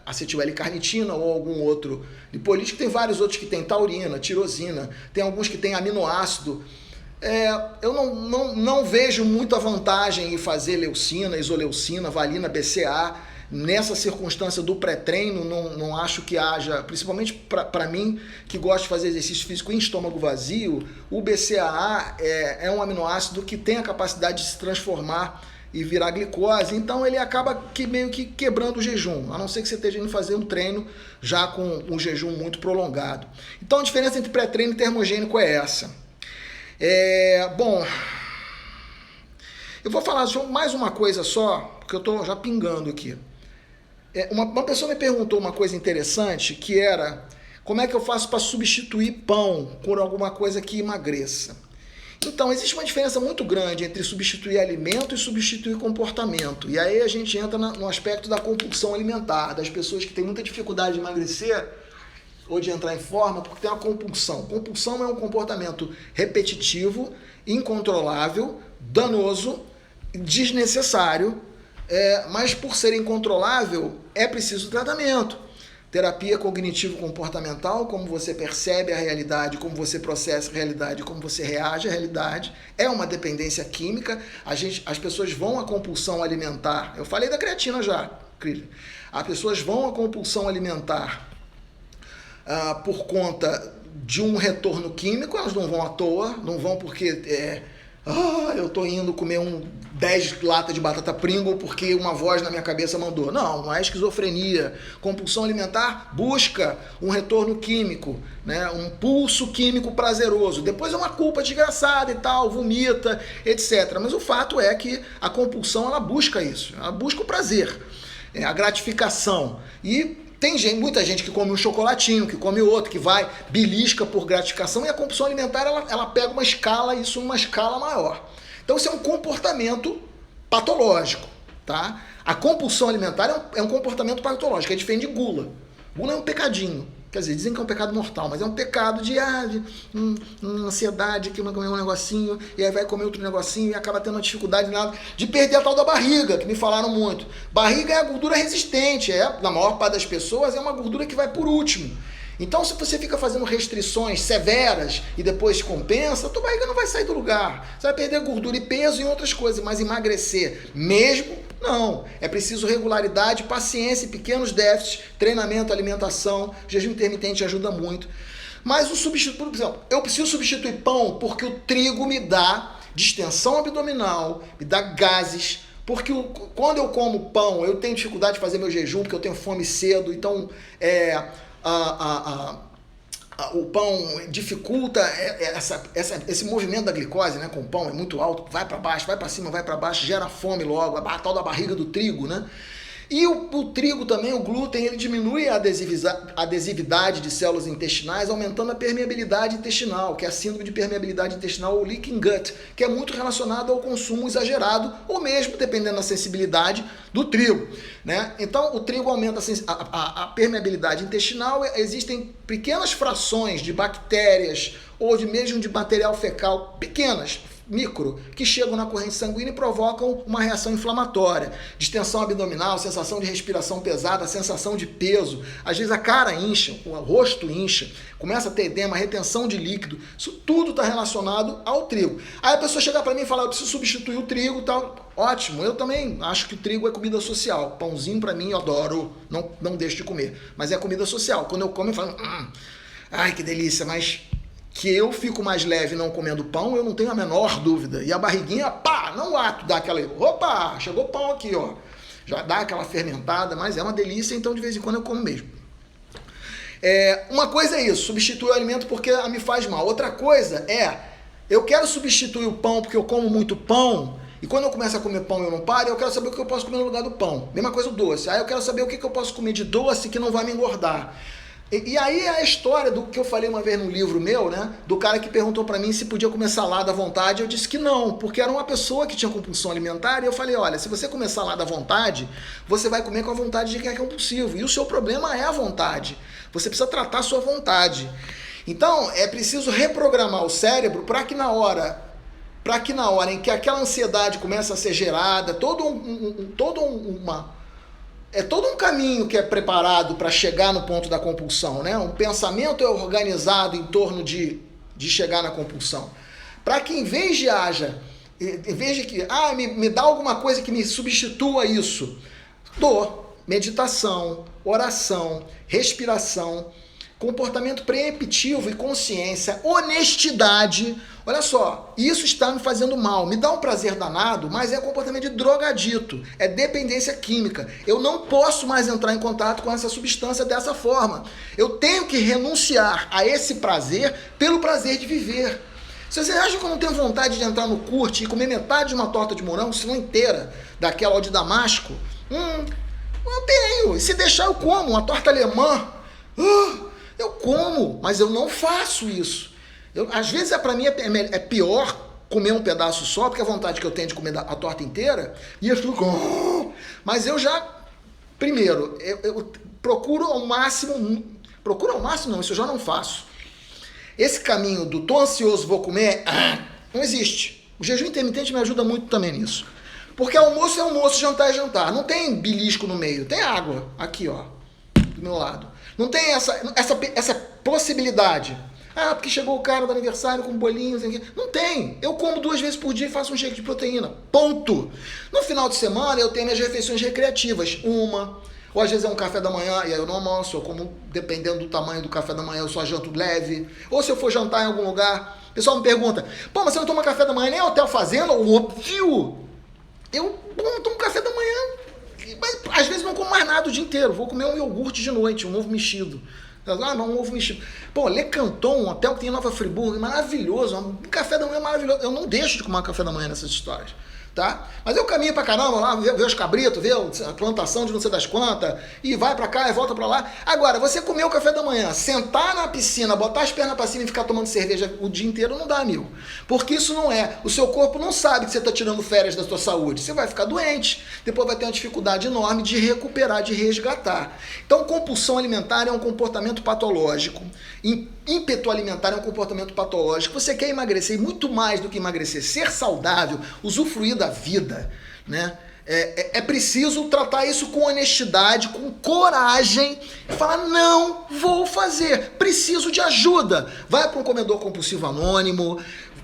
acetil-L-carnitina ou algum outro lipolítico. Tem vários outros que tem taurina, tirosina, tem alguns que tem aminoácido. Eu não vejo muita vantagem em fazer leucina, isoleucina, valina, BCA. Nessa circunstância do pré-treino, não acho que haja, principalmente para mim, que gosto de fazer exercício físico em estômago vazio, o BCAA é um aminoácido que tem a capacidade de se transformar e virar glicose, então ele acaba meio que quebrando o jejum, a não ser que você esteja indo fazer um treino já com um jejum muito prolongado. Então a diferença entre pré-treino e termogênico é essa. Bom, eu vou falar mais uma coisa só, porque eu estou já pingando aqui. Uma pessoa me perguntou uma coisa interessante, que era: como é que eu faço para substituir pão por alguma coisa que emagreça? Então, existe uma diferença muito grande entre substituir alimento e substituir comportamento. E aí a gente entra no aspecto da compulsão alimentar, das pessoas que têm muita dificuldade de emagrecer ou de entrar em forma porque tem uma compulsão. Compulsão é um comportamento repetitivo, incontrolável, danoso, desnecessário, mas por ser incontrolável é preciso tratamento. Terapia cognitivo-comportamental, como você percebe a realidade, como você processa a realidade, como você reage à realidade, é uma dependência química. As pessoas vão à compulsão alimentar. Eu falei da creatina já. As pessoas vão à compulsão alimentar por conta de um retorno químico, elas não vão à toa, não vão porque eu tô indo comer 10 latas de batata Pringle porque uma voz na minha cabeça mandou. Não é esquizofrenia. Compulsão alimentar busca um retorno químico, né? Um pulso químico prazeroso. Depois é uma culpa desgraçada e tal, vomita, etc. Mas o fato é que a compulsão, ela busca isso. Ela busca o prazer, a gratificação. E tem muita gente que come um chocolatinho, que come outro, que vai, belisca por gratificação, e a compulsão alimentar, ela pega uma escala, isso numa escala maior. Então isso é um comportamento patológico, tá? A compulsão alimentar é um comportamento patológico, é diferente de gula. Gula é um pecadinho. Quer dizer, dizem que é um pecado mortal, mas é um pecado de ansiedade, que vai comer um negocinho, e aí vai comer outro negocinho, e acaba tendo uma dificuldade de perder a tal da barriga, que me falaram muito. Barriga é a gordura resistente, na maior parte das pessoas, é uma gordura que vai por último. Então, se você fica fazendo restrições severas e depois compensa, a tua barriga não vai sair do lugar. Você vai perder gordura e peso em outras coisas, mas emagrecer mesmo, não. É preciso regularidade, paciência, pequenos déficits, treinamento, alimentação. Jejum intermitente ajuda muito. Mas o substituto, por exemplo, eu preciso substituir pão porque o trigo me dá distensão abdominal, me dá gases. Porque quando eu como pão, eu tenho dificuldade de fazer meu jejum, porque eu tenho fome cedo, então o pão dificulta esse movimento da glicose, né, com o pão, é muito alto, vai para baixo, vai para cima, vai para baixo, gera fome logo, a tal da barriga do trigo, né? E o trigo também, o glúten, ele diminui a adesividade de células intestinais, aumentando a permeabilidade intestinal, que é a síndrome de permeabilidade intestinal ou leaking gut, que é muito relacionado ao consumo exagerado, ou mesmo, dependendo da sensibilidade, do trigo, né? Então, o trigo aumenta a permeabilidade intestinal, existem pequenas frações de bactérias ou mesmo de material fecal, pequenas, micro, que chegam na corrente sanguínea e provocam uma reação inflamatória, distensão abdominal, sensação de respiração pesada, sensação de peso, às vezes a cara incha, o rosto incha, começa a ter edema, retenção de líquido, isso tudo está relacionado ao trigo. Aí a pessoa chega para mim e fala, eu preciso substituir o trigo e tal. Ótimo, eu também acho que o trigo é comida social, pãozinho para mim eu adoro, não deixo de comer, mas é comida social. Quando eu como eu falo, ai que delícia, mas que eu fico mais leve não comendo pão, eu não tenho a menor dúvida. E a barriguinha, não ato, dá aquela, opa, chegou pão aqui, ó. Já dá aquela fermentada, mas é uma delícia, então de vez em quando eu como mesmo. Uma coisa é isso, substituir o alimento porque me faz mal. Outra coisa eu quero substituir o pão porque eu como muito pão, e quando eu começo a comer pão eu não paro, eu quero saber o que eu posso comer no lugar do pão. Mesma coisa o doce. Aí eu quero saber o que eu posso comer de doce que não vai me engordar. E aí é a história do que eu falei uma vez num livro meu, né? Do cara que perguntou pra mim se podia comer salada à vontade. Eu disse que não, porque era uma pessoa que tinha compulsão alimentar. E eu falei, olha, se você comer salada à vontade, você vai comer com a vontade de quem é compulsivo. E o seu problema é a vontade. Você precisa tratar a sua vontade. Então, é preciso reprogramar o cérebro para que na hora em que aquela ansiedade começa a ser gerada, todo um caminho que é preparado para chegar no ponto da compulsão, né? Um pensamento é organizado em torno de chegar na compulsão. Para que em vez de que me dá alguma coisa que me substitua isso, meditação, oração, respiração, comportamento preemptivo e consciência, honestidade. Olha só, isso está me fazendo mal, me dá um prazer danado, mas é comportamento de drogadito, é dependência química. Eu não posso mais entrar em contato com essa substância dessa forma. Eu tenho que renunciar a esse prazer pelo prazer de viver. Se você acha que eu não tenho vontade de entrar no curte e comer metade de uma torta de morango, se não inteira, daquela de Damasco, eu tenho. E se deixar eu como, uma torta alemã, eu como, mas eu não faço isso. Às vezes para mim é pior comer um pedaço só, porque a vontade que eu tenho de comer a torta inteira, e eu fico... Mas eu já, primeiro, eu procuro ao máximo não, isso eu já não faço. Esse caminho do tô ansioso, vou comer, não existe. O jejum intermitente me ajuda muito também nisso. Porque almoço é almoço, jantar é jantar. Não tem belisco no meio, tem água aqui, ó, do meu lado. Não tem essa possibilidade. Ah, porque chegou o cara do aniversário com bolinhos. Não tem. Eu como 2 vezes por dia e faço um shake de proteína. Ponto. No final de semana eu tenho minhas refeições recreativas. Ou às vezes é um café da manhã e aí eu não almoço. Eu como, dependendo do tamanho do café da manhã, eu só janto leve. Ou se eu for jantar em algum lugar, o pessoal me pergunta, pô, mas você não toma café da manhã nem hotel fazenda? Óbvio! Eu não tomo café da manhã, mas às vezes não como mais nada o dia inteiro. Vou comer um iogurte de noite, um ovo mexido. Ah, não, um ovo mexido. Pô, Le Canton, um hotel que tem em Nova Friburgo, maravilhoso. Um café da manhã maravilhoso. Eu não deixo de comer um café da manhã nessas histórias. Tá? Mas eu caminho pra caramba lá, ver os cabritos, ver a plantação de não sei das quantas, e vai pra cá e volta pra lá. Agora, você comer o café da manhã, sentar na piscina, botar as pernas pra cima e ficar tomando cerveja o dia inteiro, não dá, amigo. Porque isso não é. O seu corpo não sabe que você tá tirando férias da sua saúde. Você vai ficar doente, depois vai ter uma dificuldade enorme de recuperar, de resgatar. Então, compulsão alimentar é um comportamento patológico. Ímpeto alimentar é um comportamento patológico. Você quer emagrecer, e muito mais do que emagrecer, ser saudável, usufruir da vida, né? É preciso tratar isso com honestidade, com coragem, e falar, não vou fazer, preciso de ajuda. Vai para um comedor compulsivo anônimo,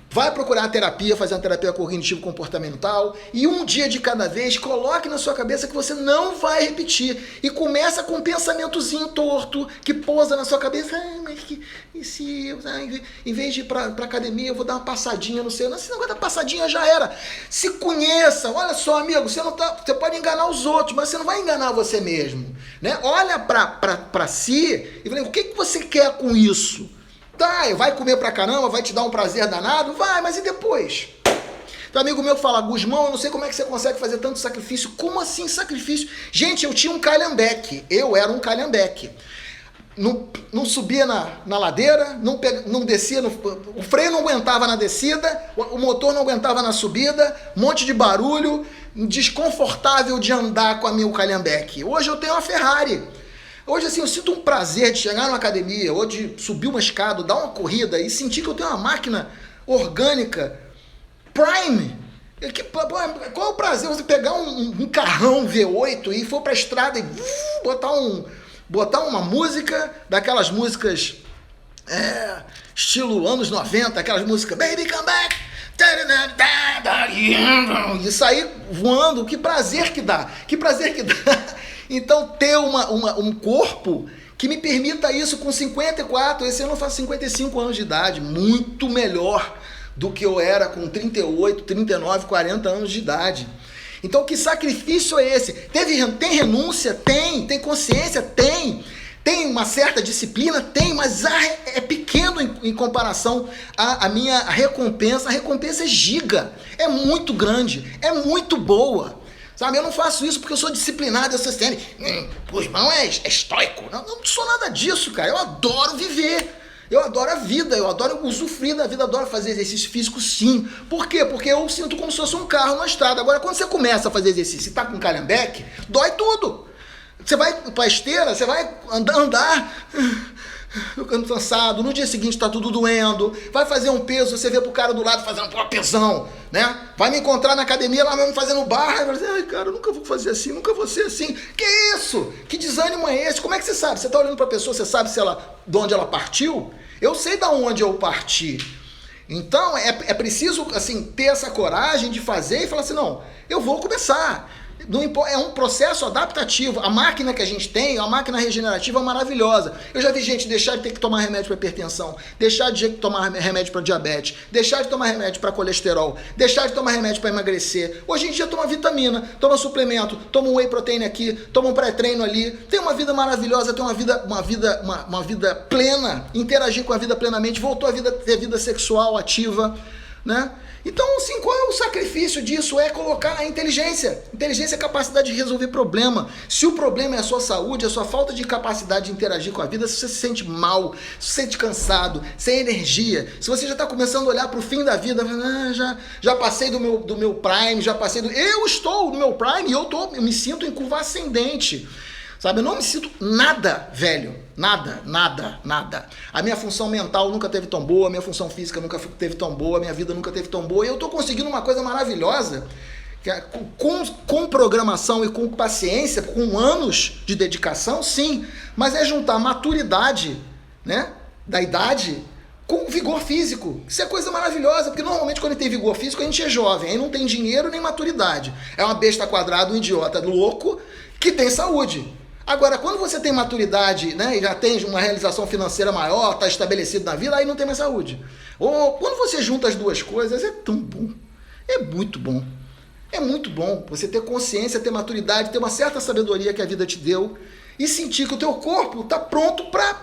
vai procurar a terapia, fazer uma terapia cognitivo-comportamental, e um dia de cada vez, coloque na sua cabeça que você não vai repetir. E começa com um pensamentozinho torto, que pousa na sua cabeça, mas e se eu, em vez de ir pra academia, eu vou dar uma passadinha, não sei, esse negócio da passadinha já era. Se conheça, olha só, amigo, você pode enganar os outros, mas você não vai enganar você mesmo, né? Olha pra si e fala, o que você quer com isso? Tá, vai comer pra caramba, vai te dar um prazer danado? Vai, mas e depois? Então, amigo meu fala, Guzmão, eu não sei como é que você consegue fazer tanto sacrifício. Como assim sacrifício? Gente, eu tinha um calhambeque. Eu era um calhambeque. Não subia na ladeira, não descia, o freio não aguentava na descida, o motor não aguentava na subida, um monte de barulho, desconfortável de andar com a minha calhambeque. Hoje eu tenho uma Ferrari. Hoje, assim, eu sinto um prazer de chegar numa academia, ou de subir uma escada, dar uma corrida e sentir que eu tenho uma máquina orgânica Prime. Qual é o prazer você pegar um carrão V8 e for pra estrada e botar uma música, daquelas músicas estilo anos 90, aquelas músicas Baby Come Back, e sair voando, que prazer que dá. Então, ter um corpo que me permita isso com 54, esse ano eu faço 55 anos de idade, muito melhor do que eu era com 38, 39, 40 anos de idade. Então, que sacrifício é esse? Tem renúncia? Tem consciência? Tem uma certa disciplina? Tem, mas é pequeno em comparação à minha recompensa. A recompensa é giga, é muito grande, é muito boa. Sabe, eu não faço isso porque eu sou disciplinado, eu sou assim, o irmão é estoico. Não sou nada disso, cara. Eu adoro viver. Eu adoro a vida, eu adoro usufruir da vida, adoro fazer exercício físico, sim. Por quê? Porque eu sinto como se fosse um carro na estrada. Agora, quando você começa a fazer exercício e tá com calhambeque, dói tudo. Você vai pra esteira, você vai andar ficando cansado, no dia seguinte tá tudo doendo, vai fazer um peso, você vê pro cara do lado fazendo um pesão, né? Vai me encontrar na academia lá mesmo fazendo barra, e vai dizer, ai cara, eu nunca vou fazer assim, nunca vou ser assim. Que isso? Que desânimo é esse? Como é que você sabe? Você tá olhando pra pessoa, você sabe de onde ela partiu? Eu sei de onde eu parti. Então, é preciso, assim, ter essa coragem de fazer e falar assim, não, eu vou começar. É um processo adaptativo. A máquina que a gente tem, a máquina regenerativa é maravilhosa. Eu já vi gente deixar de ter que tomar remédio para hipertensão, deixar de tomar remédio para diabetes, deixar de tomar remédio para colesterol, deixar de tomar remédio para emagrecer. Hoje em dia toma vitamina, toma suplemento, toma um whey protein aqui, toma um pré-treino ali. Tem uma vida maravilhosa, tem uma vida plena, interagir com a vida plenamente, voltou a ter vida sexual ativa, né? Então, assim, qual é o sacrifício disso? É colocar a inteligência. Inteligência é a capacidade de resolver problema. Se o problema é a sua saúde, a sua falta de capacidade de interagir com a vida, se você se sente mal, se você sente cansado, sem energia, se você já está começando a olhar para o fim da vida, já passei do meu prime, eu estou no meu prime e eu me sinto em curva ascendente. Sabe, eu não me sinto nada velho, nada. A minha função mental nunca teve tão boa, a minha função física nunca teve tão boa, a minha vida nunca teve tão boa, e eu tô conseguindo uma coisa maravilhosa, que é, com programação e com paciência, com anos de dedicação, sim, mas é juntar maturidade, né, da idade, com vigor físico. Isso é coisa maravilhosa, porque normalmente quando tem vigor físico a gente é jovem, aí não tem dinheiro nem maturidade. É uma besta quadrada, um idiota louco que tem saúde. Agora, quando você tem maturidade, né, e já tem uma realização financeira maior, está estabelecido na vida, aí não tem mais saúde. Ou quando você junta as duas coisas, é tão bom. É muito bom. É muito bom você ter consciência, ter maturidade, ter uma certa sabedoria que a vida te deu e sentir que o teu corpo está pronto para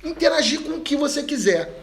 interagir com o que você quiser.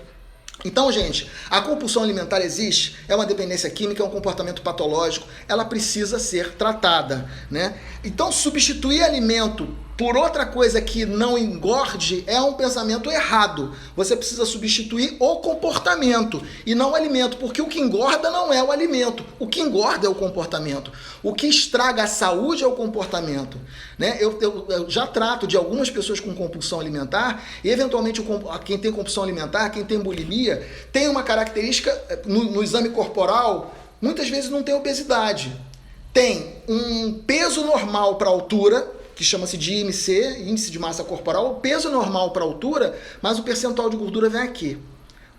Então, gente, a compulsão alimentar existe, é uma dependência química, é um comportamento patológico, ela precisa ser tratada, né? Então, substituir alimento por outra coisa que não engorde é um pensamento errado. Você precisa substituir o comportamento e não o alimento, porque o que engorda não é o alimento, o que engorda é o comportamento. O que estraga a saúde é o comportamento, né? Eu já trato de algumas pessoas com compulsão alimentar e, eventualmente, quem tem compulsão alimentar, quem tem bulimia, tem uma característica no exame corporal, muitas vezes não tem obesidade. Tem um peso normal para a altura, que chama-se de IMC, índice de massa corporal, o peso normal para a altura, mas o percentual de gordura vem aqui.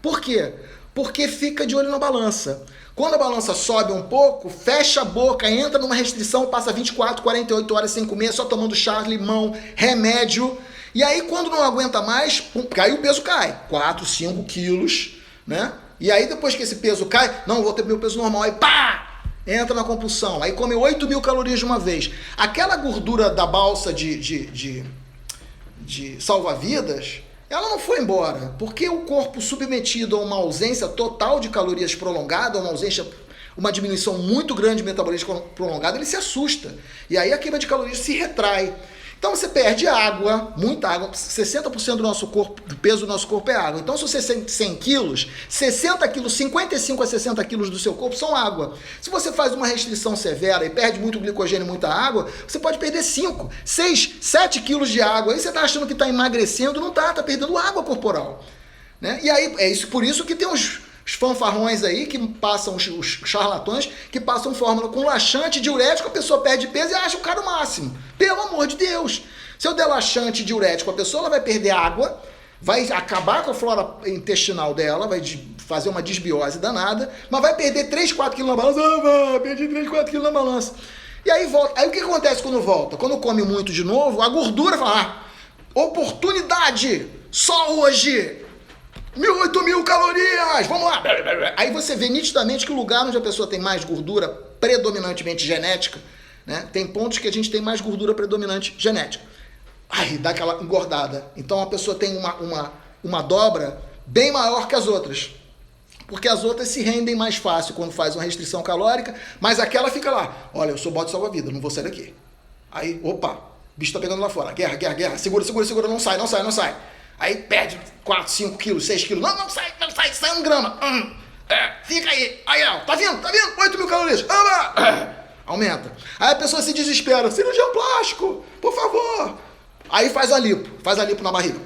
Por quê? Porque fica de olho na balança. Quando a balança sobe um pouco, fecha a boca, entra numa restrição, passa 24, 48 horas sem comer, só tomando chá, limão, remédio. E aí, quando não aguenta mais, aí o peso cai. 4, 5 quilos, né? E aí, depois que esse peso cai, não, vou ter meu peso normal. Aí, pá! Entra na compulsão. Aí come 8.000 calorias de uma vez. Aquela gordura da balsa de salva-vidas, ela não foi embora. Porque o corpo submetido a uma ausência total de calorias prolongada, uma diminuição muito grande de metabolismo prolongado, ele se assusta. E aí a queima de calorias se retrai. Então você perde água, muita água, 60% do nosso corpo, do peso do nosso corpo é água. Então se você tem 100 quilos, 60 quilos, 55 a 60 quilos do seu corpo são água. Se você faz uma restrição severa e perde muito glicogênio e muita água, você pode perder 5, 6, 7 quilos de água. Aí você está achando que está emagrecendo, não está perdendo água corporal. Né? E aí é isso, por isso que tem os fanfarrões aí que passam, os charlatões que passam fórmula com laxante, diurético, a pessoa perde peso e acha o cara o máximo. Pelo amor de Deus! Se eu der laxante diurético, a pessoa ela vai perder água, vai acabar com a flora intestinal dela, vai fazer uma desbiose danada, mas vai perder 3, 4 quilos na balança. Perdi 3, 4 quilos na balança. E aí volta. Aí o que acontece quando volta? Quando come muito de novo, a gordura fala, oportunidade, só hoje! 8.000 calorias, vamos lá. Aí você vê nitidamente que o lugar onde a pessoa tem mais gordura predominantemente genética, né, tem pontos que a gente tem mais gordura predominante genética. Aí dá aquela engordada. Então a pessoa tem uma dobra bem maior que as outras. Porque as outras se rendem mais fácil quando faz uma restrição calórica, mas aquela fica lá. Olha, eu sou bote salva-vida, não vou sair daqui. Aí, opa, o bicho tá pegando lá fora. Guerra, guerra, guerra. Segura, segura, segura, não sai, não sai, não sai. Aí perde 4, 5 quilos, 6 quilos. Não sai, sai 1 grama. Fica aí. Aí, ó, tá vindo? 8.000 calorias. Aumenta. Aí a pessoa se desespera. Cirurgião plástico, por favor. Aí faz a lipo na barriga.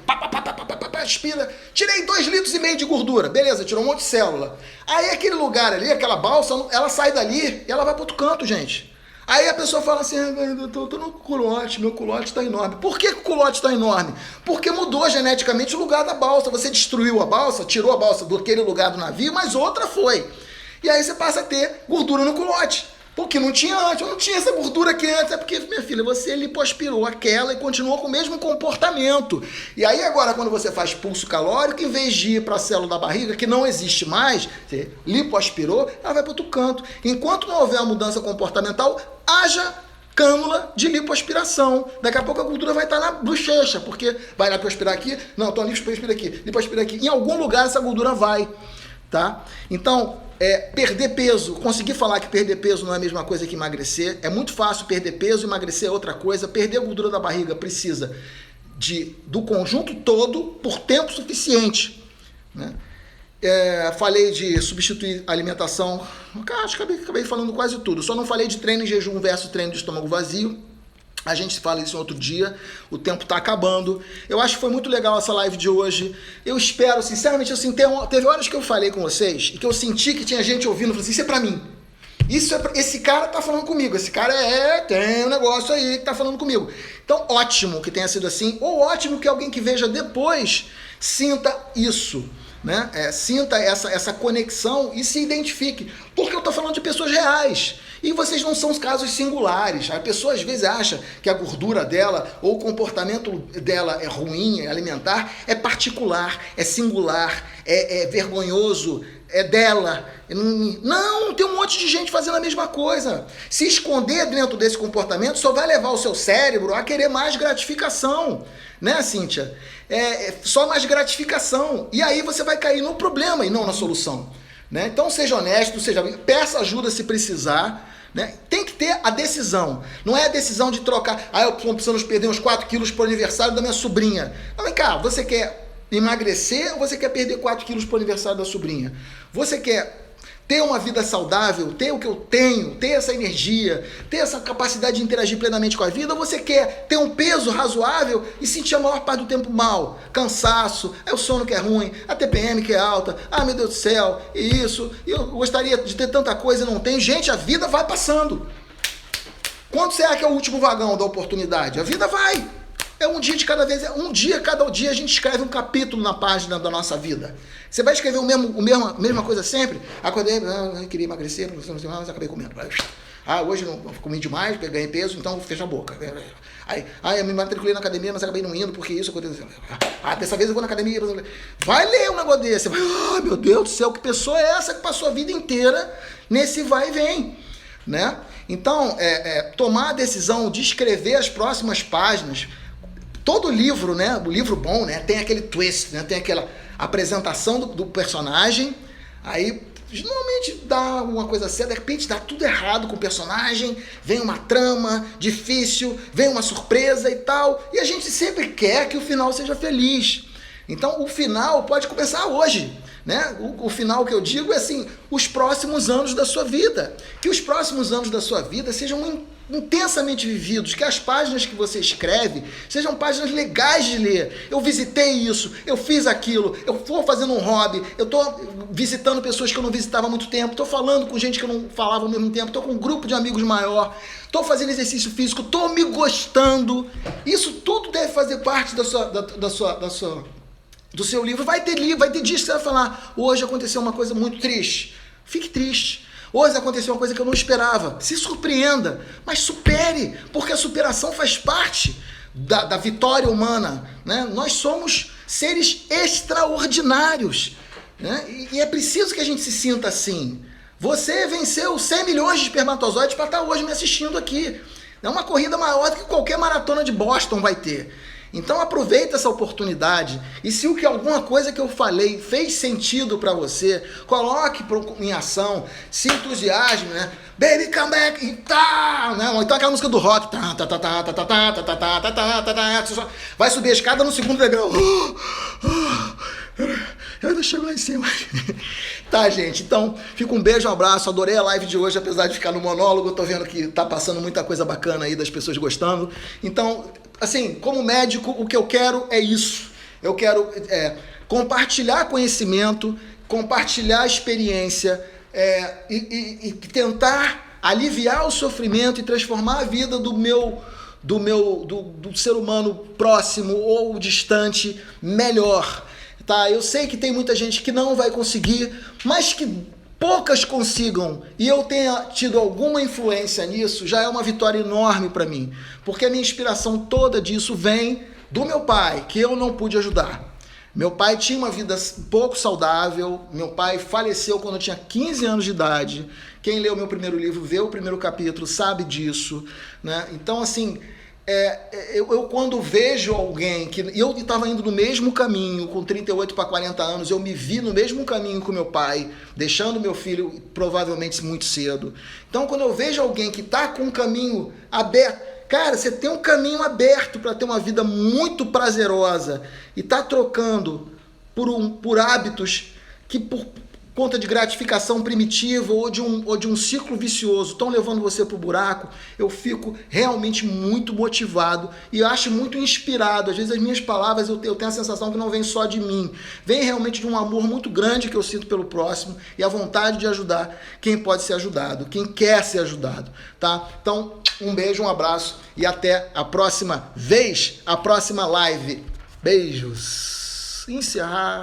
Aspira. Tirei 2,5 litros de gordura. Beleza, tirou um monte de célula. Aí aquele lugar ali, aquela balsa, ela sai dali e ela vai para outro canto, gente. Aí a pessoa fala assim, eu tô no culote, meu culote tá enorme. Por que o culote tá enorme? Porque mudou geneticamente o lugar da balsa. Você destruiu a balsa, tirou a balsa daquele lugar do navio, mas outra foi. E aí você passa a ter gordura no culote. Porque não tinha antes, eu não tinha essa gordura aqui antes. É porque, minha filha, você lipoaspirou aquela e continuou com o mesmo comportamento. E aí agora, quando você faz pulso calórico, em vez de ir para a célula da barriga, que não existe mais, você lipoaspirou, ela vai para outro canto. Enquanto não houver a mudança comportamental, haja cânula de lipoaspiração. Daqui a pouco a gordura vai estar na bochecha, porque vai lipoaspirar aqui, não, então lipoaspira aqui, lipoaspira aqui. Em algum lugar essa gordura vai, tá? Então, perder peso, conseguir falar que perder peso não é a mesma coisa que emagrecer. É muito fácil perder peso, emagrecer é outra coisa. Perder a gordura da barriga precisa do conjunto todo por tempo suficiente, né? Falei de substituir a alimentação, acho que acabei falando quase tudo. Só não falei de treino em jejum versus treino de estômago vazio. A gente fala isso outro dia, o tempo está acabando. Eu acho que foi muito legal essa live de hoje. Eu espero, sinceramente, assim, teve horas que eu falei com vocês e que eu senti que tinha gente ouvindo, falei assim, isso é pra mim. Esse cara tá falando comigo, esse cara tem um negócio aí que tá falando comigo. Então, ótimo que tenha sido assim, ou ótimo que alguém que veja depois sinta isso. né? Sinta essa conexão e se identifique. Porque eu estou falando de pessoas reais. E vocês não são casos singulares. A pessoa às vezes acha que a gordura dela ou o comportamento dela é ruim, é alimentar, é particular, é singular, é vergonhoso, é dela. Não, tem um monte de gente fazendo a mesma coisa. Se esconder dentro desse comportamento só vai levar o seu cérebro a querer mais gratificação. Né, Cíntia? Só mais gratificação. E aí você vai cair no problema e não na solução. Né? Então seja honesto, peça ajuda se precisar. Né? Tem que ter a decisão. Não é a decisão de trocar. Eu precisamos perder uns 4 quilos para o aniversário da minha sobrinha. Não, vem cá, você quer emagrecer ou você quer perder 4 quilos para o aniversário da sobrinha? Você quer ter uma vida saudável, ter o que eu tenho, ter essa energia, ter essa capacidade de interagir plenamente com a vida, ou você quer ter um peso razoável e sentir a maior parte do tempo mal, cansaço, o sono que é ruim, a TPM que é alta, meu Deus do céu, e isso, eu gostaria de ter tanta coisa e não tenho. Gente, a vida vai passando. Quanto será que é o último vagão da oportunidade? A vida vai. É um dia de cada vez, cada dia a gente escreve um capítulo na página da nossa vida. Você vai escrever a mesma coisa sempre? Acordei, eu queria emagrecer, mas acabei comendo. Hoje não comi demais, ganhei peso, então fecha a boca. Eu me matriculei na academia, mas acabei não indo porque isso aconteceu. Dessa vez eu vou na academia. Vai ler um negócio desse. Meu Deus do céu, que pessoa é essa que passou a vida inteira nesse vai e vem? Né? Então, tomar a decisão de escrever as próximas páginas. Todo livro, né, o livro bom, né, tem aquele twist, né, tem aquela apresentação do personagem, aí normalmente dá uma coisa certa, de repente dá tudo errado com o personagem, vem uma trama difícil, vem uma surpresa e tal, e a gente sempre quer que o final seja feliz. Então o final pode começar hoje, né? O final que eu digo é assim, os próximos anos da sua vida. Que os próximos anos da sua vida sejam intensamente vividos, que as páginas que você escreve sejam páginas legais de ler. Eu visitei isso, eu fiz aquilo, eu estou fazendo um hobby, eu estou visitando pessoas que eu não visitava há muito tempo, estou falando com gente que eu não falava ao mesmo tempo, estou com um grupo de amigos maior, estou fazendo exercício físico, estou me gostando. Isso tudo deve fazer parte do seu livro. Vai ter dias que você vai falar, hoje aconteceu uma coisa muito triste. Fique triste. Hoje aconteceu uma coisa que eu não esperava. Se surpreenda, mas supere, porque a superação faz parte da vitória humana. Né? Nós somos seres extraordinários. Né? E é preciso que a gente se sinta assim. Você venceu 100 milhões de espermatozoides para estar hoje me assistindo aqui. É uma corrida maior do que qualquer maratona de Boston vai ter. Então aproveita essa oportunidade e se alguma coisa que eu falei fez sentido para você, coloque em ação, se entusiasme, né? Baby come back, né? Ou então aquela música do rock, vai subir a escada no segundo degrau. Eu ainda chego lá em cima. Tá, gente, então fica um beijo, um abraço, adorei a live de hoje, apesar de ficar no monólogo, tô vendo que tá passando muita coisa bacana aí, das pessoas gostando. Então, assim, como médico, o que eu quero é isso. Eu quero compartilhar conhecimento, compartilhar experiência e tentar aliviar o sofrimento e transformar a vida do ser humano próximo ou distante melhor. Tá, eu sei que tem muita gente que não vai conseguir, mas que poucas consigam e eu tenha tido alguma influência nisso, já é uma vitória enorme para mim, porque a minha inspiração toda disso vem do meu pai, que eu não pude ajudar. Meu pai tinha uma vida pouco saudável, meu pai faleceu quando eu tinha 15 anos de idade. Quem leu meu primeiro livro, vê o primeiro capítulo, sabe disso, né? Então, assim, eu quando vejo alguém que eu estava indo no mesmo caminho, com 38 para 40 anos, eu me vi no mesmo caminho com meu pai, deixando meu filho provavelmente muito cedo. Então, quando eu vejo alguém que está com um caminho aberto, cara, você tem um caminho aberto para ter uma vida muito prazerosa e está trocando por hábitos que por conta de gratificação primitiva ou de um ciclo vicioso estão levando você para o buraco, eu fico realmente muito motivado e acho muito inspirado. Às vezes as minhas palavras eu tenho a sensação que não vem só de mim, vem realmente de um amor muito grande que eu sinto pelo próximo e a vontade de ajudar quem pode ser ajudado, quem quer ser ajudado, tá? Então, um beijo, um abraço e até a próxima vez, a próxima live. Beijos. Encerrar.